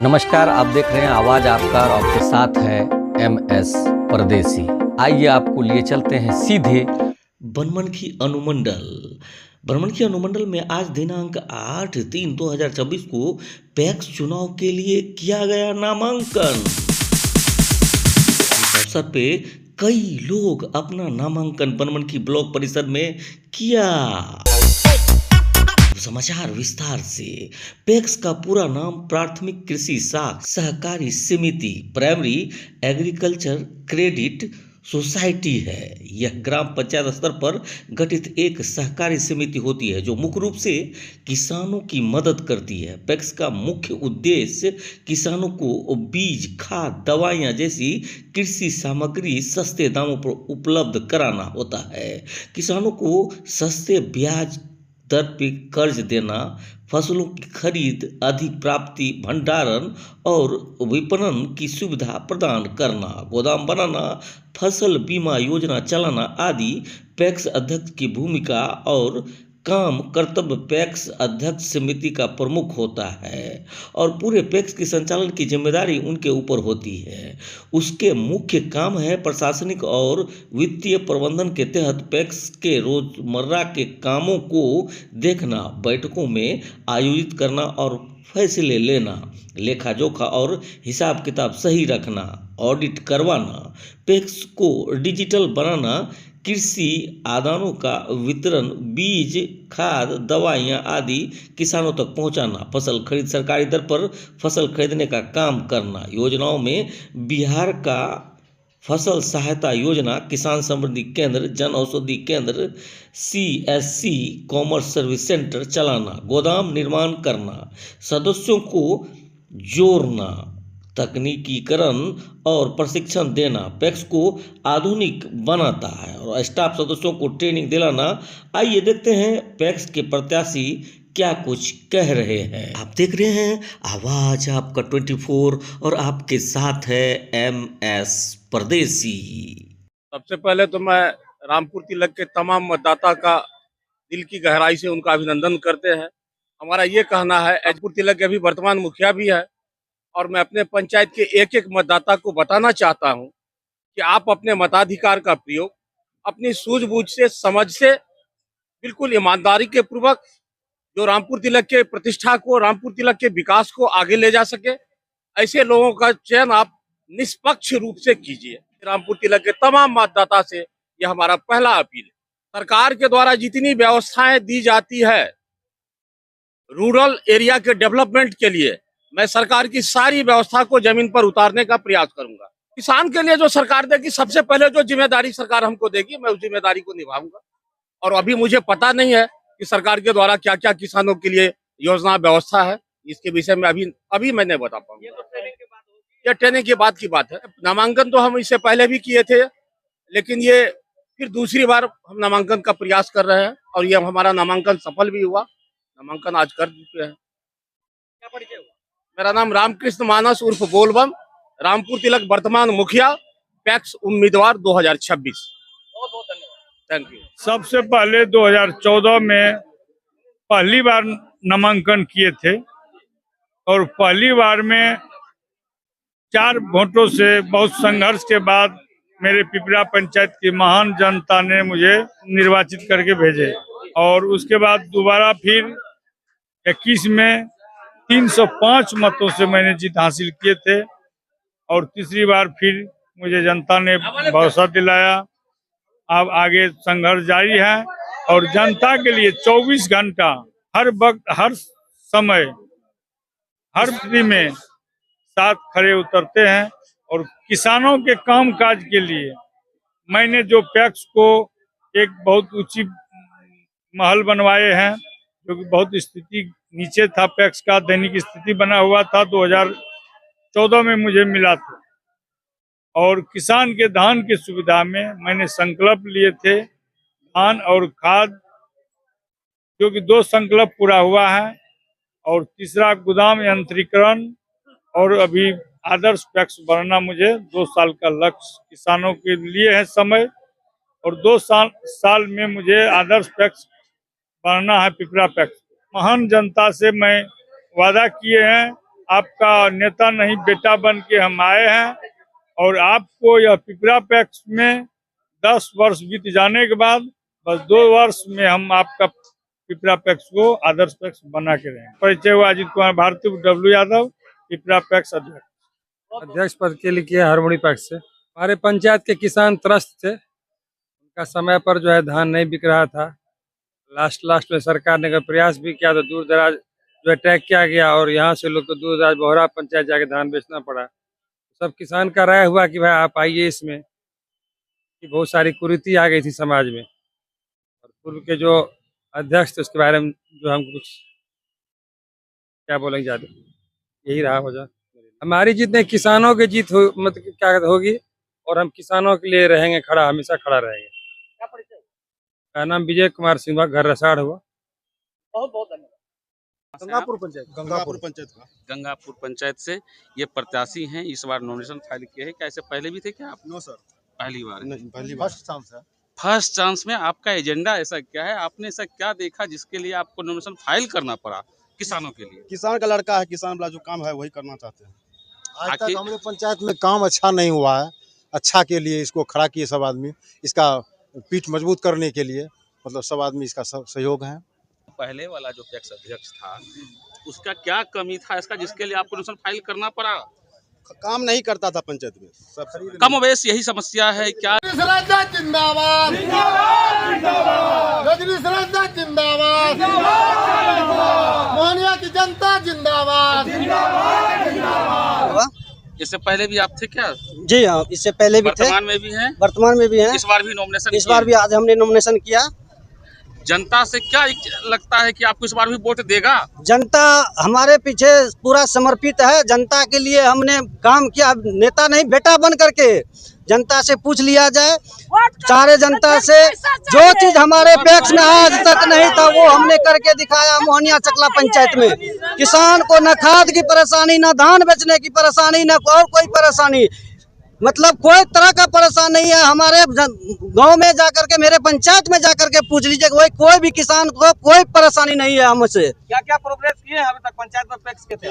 नमस्कार, आप देख रहे हैं आवाज आपका और आपके साथ है MS परदेसी। आइए आपको लिए चलते हैं सीधे बनमनखी अनुमंडल। बनमनखी अनुमंडल में आज दिनांक 8/3/2024 को पैक्स चुनाव के लिए किया गया नामांकन। इस अवसर पे कई लोग अपना नामांकन बनमनखी ब्लॉक परिषद में किया। समाचार विस्तार से। पैक्स का पूरा नाम प्राथमिक कृषि साख सहकारी समिति प्राइमरी एग्रीकल्चर क्रेडिट सोसाइटी है। यह ग्राम पंचायत स्तर पर गठित एक सहकारी समिति होती है जो मुख्य रूप से किसानों की मदद करती है। पैक्स का मुख्य उद्देश्य किसानों को बीज, खाद, दवाइयाँ जैसी कृषि सामग्री सस्ते दामों पर उपलब्ध कराना होता है। किसानों को सस्ते ब्याज दर पर कर्ज देना, फसलों की खरीद, अधिक प्राप्ति, भंडारण और विपणन की सुविधा प्रदान करना, गोदाम बनाना, फसल बीमा योजना चलाना आदि पैक्स अध्यक्ष की भूमिका और काम कर्तव्य पैक्स अध्यक्ष समिति का प्रमुख होता है और पूरे पैक्स के संचालन की जिम्मेदारी उनके ऊपर होती है। उसके मुख्य काम है प्रशासनिक और वित्तीय प्रबंधन के तहत पैक्स के रोजमर्रा के कामों को देखना, बैठकों में आयोजित करना और फैसले लेना, लेखा जोखा और हिसाब किताब सही रखना, ऑडिट करवाना, पैक्स को डिजिटल बनाना, कृषि आदानों का वितरण, बीज, खाद, दवाइयाँ आदि किसानों तक पहुँचाना, फसल खरीद सरकारी दर पर फसल खरीदने का काम करना, योजनाओं में बिहार का फसल सहायता योजना, किसान समृद्धि केंद्र, जन औषधि केंद्र, CSC कॉमर्स सर्विस सेंटर चलाना, गोदाम निर्माण करना, सदस्यों को जोड़ना, तकनीकीकरण और प्रशिक्षण देना, पैक्स को आधुनिक बनाता है और स्टाफ सदस्यों को ट्रेनिंग दिलाना। आइए देखते हैं पैक्स के प्रत्याशी क्या कुछ कह रहे हैं। आप देख रहे हैं आवाज आपका 24 और आपके साथ है MS परदेसी। सबसे पहले तो मैं रामपुर तिलक के तमाम मतदाता का दिल की गहराई से उनका अभिनंदन करते हैं। हमारा ये कहना है, रामपुर तिलक के अभी वर्तमान मुखिया भी है और मैं अपने पंचायत के एक एक मतदाता को बताना चाहता हूं कि आप अपने मताधिकार का प्रयोग अपनी सूझबूझ से, समझ से, बिल्कुल ईमानदारी के पूर्वक जो रामपुर तिलक के प्रतिष्ठा को, रामपुर तिलक के विकास को आगे ले जा सके, ऐसे लोगों का चयन आप निष्पक्ष रूप से कीजिए। रामपुर तिलक के तमाम मतदाता से यह हमारा पहला अपील है। सरकार के द्वारा जितनी व्यवस्थाएं दी जाती है रूरल एरिया के डेवलपमेंट के लिए, मैं सरकार की सारी व्यवस्था को जमीन पर उतारने का प्रयास करूंगा। किसान के लिए जो सरकार देगी, सबसे पहले जो जिम्मेदारी सरकार हमको देगी, मैं उस जिम्मेदारी को निभाऊंगा। और अभी मुझे पता नहीं है कि सरकार के द्वारा क्या क्या किसानों के लिए योजना व्यवस्था है, इसके विषय में अभी मैं नहीं बता पाऊंगा। ये ट्रेनिंग के बाद की बात है। नामांकन तो हम इससे पहले भी किए थे, लेकिन ये फिर दूसरी बार हम नामांकन का प्रयास कर रहे हैं और ये हमारा नामांकन सफल भी हुआ। नामांकन आज कर चुके हैं। क्या परिचय हुआ? मेरा नाम रामकृष्ण मानस उर्फ बोलबम, रामपुर तिलक वर्तमान मुखिया, पैक्स उम्मीदवार 2026। बहुत बहुत धन्यवाद, थैंक यू। सबसे पहले 2014 में पहली बार नामांकन किए थे और पहली बार में 4 वोटों से बहुत संघर्ष के बाद मेरे पिपरा पंचायत की महान जनता ने मुझे निर्वाचित करके भेजे और उसके बाद दोबारा फिर 21 में 305 मतों से मैंने जीत हासिल किए थे और तीसरी बार फिर मुझे जनता ने भरोसा दिलाया। अब आगे संघर्ष जारी है और जनता के लिए 24 घंटा हर वक्त, हर समय, हर स्थिति में साथ खड़े उतरते हैं और किसानों के काम काज के लिए मैंने जो पैक्स को एक बहुत ऊंची महल बनवाए हैं, जो कि बहुत स्थिति नीचे था, पैक्स का दैनिक स्थिति बना हुआ था, 2014 में मुझे मिला था और किसान के धान की सुविधा में मैंने संकल्प लिए थे, धान और खाद, जो कि 2 संकल्प पूरा हुआ है और तीसरा गोदाम यंत्रीकरण और अभी आदर्श पैक्स बनना मुझे 2 साल का लक्ष्य किसानों के लिए है समय और 2 साल में मुझे आदर्श पैक्स बनना है पिपरा पैक्स। महान जनता से मैं वादा किए हैं आपका नेता नहीं बेटा बन के हम आए हैं और आपको यह पिपरा पैक्स में 10 वर्ष बीत जाने के बाद बस 2 वर्ष में हम आपका पिपरा पैक्स को आदर्श पैक्स बना के रहेंगे। परिचय हुआ अजीत कुमार भारती, डब्ल्यू यादव, पिपरा पैक्स अध्यक्ष पद के लिए किया हारमोनी पैक्स से। हमारे पंचायत के किसान त्रस्त थे, उनका समय पर जो है धान नहीं बिक रहा था। लास्ट में सरकार ने प्रयास भी किया तो दूर दराज जो है टैग किया गया और यहाँ से लोग तो दूर दराज बोहरा पंचायत जाके धान बेचना पड़ा। सब किसान का राय हुआ कि भाई आप आइए इसमें, कि बहुत सारी कुरीति आ गई थी समाज में और पूर्व के जो अध्यक्ष थे उसके बारे में जो हम कुछ क्या बोलेंगे ज्यादा, यही रहा वजह। हमारी जीत नहीं, किसानों की जीत हो, मतलब क्या होगी और हम किसानों के लिए रहेंगे खड़ा, हमेशा खड़ा रहेंगे। मेरा नाम विजय कुमार सिंह, घर रसाड़ हुआ। बहुत बहुत धन्यवाद। गंगापुर पंचायत का गंगापुर पंचायत से ये प्रत्याशी हैं, इस बार नॉमिनेशन फाइल किए हैं। क्या इससे पहले भी थे क्या आप? नो सर, पहली बार? नहीं, पहली बार। फर्स्ट चांस है। फर्स्ट चांस में आपका एजेंडा ऐसा क्या है, आपने ऐसा क्या देखा जिसके लिए आपको नॉमिनेशन फाइल करना पड़ा किसानों के लिए? किसान का लड़का है, किसान वाला जो काम है वही करना चाहते हैं। आज तक हमारे पंचायत में काम अच्छा नहीं हुआ है, अच्छा के लिए इसको खड़ा किए सब आदमी, इसका पीठ मजबूत करने के लिए मतलब सब आदमी इसका सहयोग है। पहले वाला जो पैक्स अध्यक्ष था उसका क्या कमी था इसका जिसके लिए आपको नॉमिनेशन फाइल करना पड़ा? काम नहीं करता था पंचायत में, सब कमोबेश यही समस्या है क्या? जिंदाबाद, जिंदाबाद, मोहनिया की जनता जिंदाबाद। इससे पहले भी आप थे क्या? जी हाँ, इससे पहले भी थे, वर्तमान में भी हैं? वर्तमान में भी हैं। इस बार भी नॉमिनेशन? इस बार भी आज हमने नॉमिनेशन किया। जनता से क्या लगता है कि आपको इस बार भी वोट देगा? जनता हमारे पीछे पूरा समर्पित है, जनता के लिए हमने काम किया। नेता नहीं बेटा बन करके जनता से पूछ लिया जाए, सारे जनता से जो चीज हमारे पैक्स में आज तक नहीं था वो हमने करके दिखाया। मोहनिया चकला पंचायत में किसान को न खाद की परेशानी, न धान बेचने की परेशानी, न और कोई परेशानी, मतलब कोई तरह का परेशान नहीं है। हमारे गांव में जाकर के, मेरे पंचायत में जाकर के पूछ लीजिए, कोई भी किसान को कोई परेशानी नहीं है हमसे। क्या क्या प्रोग्रेस किए हैं अभी तक पंचायत में पैक्स के थे?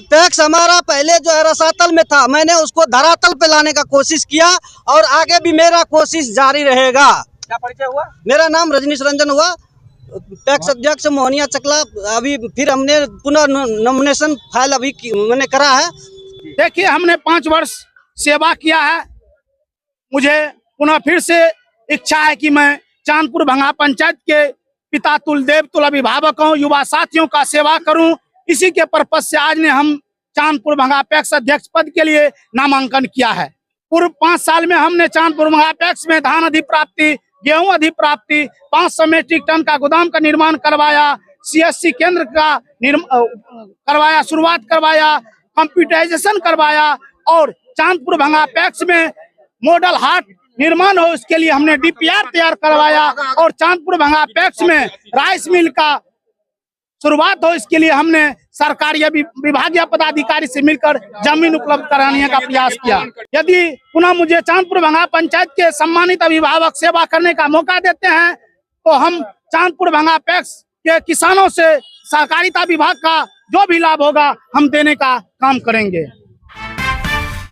पैक्स हमारा पहले जो है रसातल में था, मैंने उसको धरातल पे लाने का कोशिश किया और आगे भी मेरा कोशिश जारी रहेगा। क्या परिचय हुआ? मेरा नाम रजनीश रंजन हुआ, पैक्स अध्यक्ष मोहनिया चकला। अभी फिर हमने पुनः नॉमिनेशन फाइल अभी मैंने करा है। देखिए, हमने 5 वर्ष सेवा किया है, मुझे पुनः फिर से इच्छा है कि मैं चांदपुर भंगा पंचायत के पिता तुल देव तुल अभिभावक हूँ, युवा साथियों का सेवा करूं। इसी के पर्पज से आज ने हम चांदपुर भंगा पैक्स अध्यक्ष पद के लिए नामांकन किया है। पूर्व 5 साल में हमने चांदपुर भंगा पैक्स में धान अधिप्राप्ति, गेहूं अधिप्राप्ति, 500 मीट्रिक टन का गोदाम का निर्माण करवाया, CSC केंद्र का करवाया, शुरुआत करवाया, कंप्यूटराइजेशन करवाया और चांदपुर भंगा पैक्स में मॉडल हाट निर्माण हो इसके लिए हमने DPR तैयार करवाया और चांदपुर भंगा पैक्स में राइस मिल का शुरुआत हो इसके लिए हमने सरकारी विभागीय पदाधिकारी से मिलकर जमीन उपलब्ध कराने का प्रयास किया। यदि पुनः मुझे चांदपुर भंगा पंचायत के सम्मानित अभिभावक सेवा करने का मौका देते हैं तो हम चांदपुर भंगा पैक्स के किसानों से सहकारिता विभाग का जो भी लाभ होगा हम देने का काम करेंगे।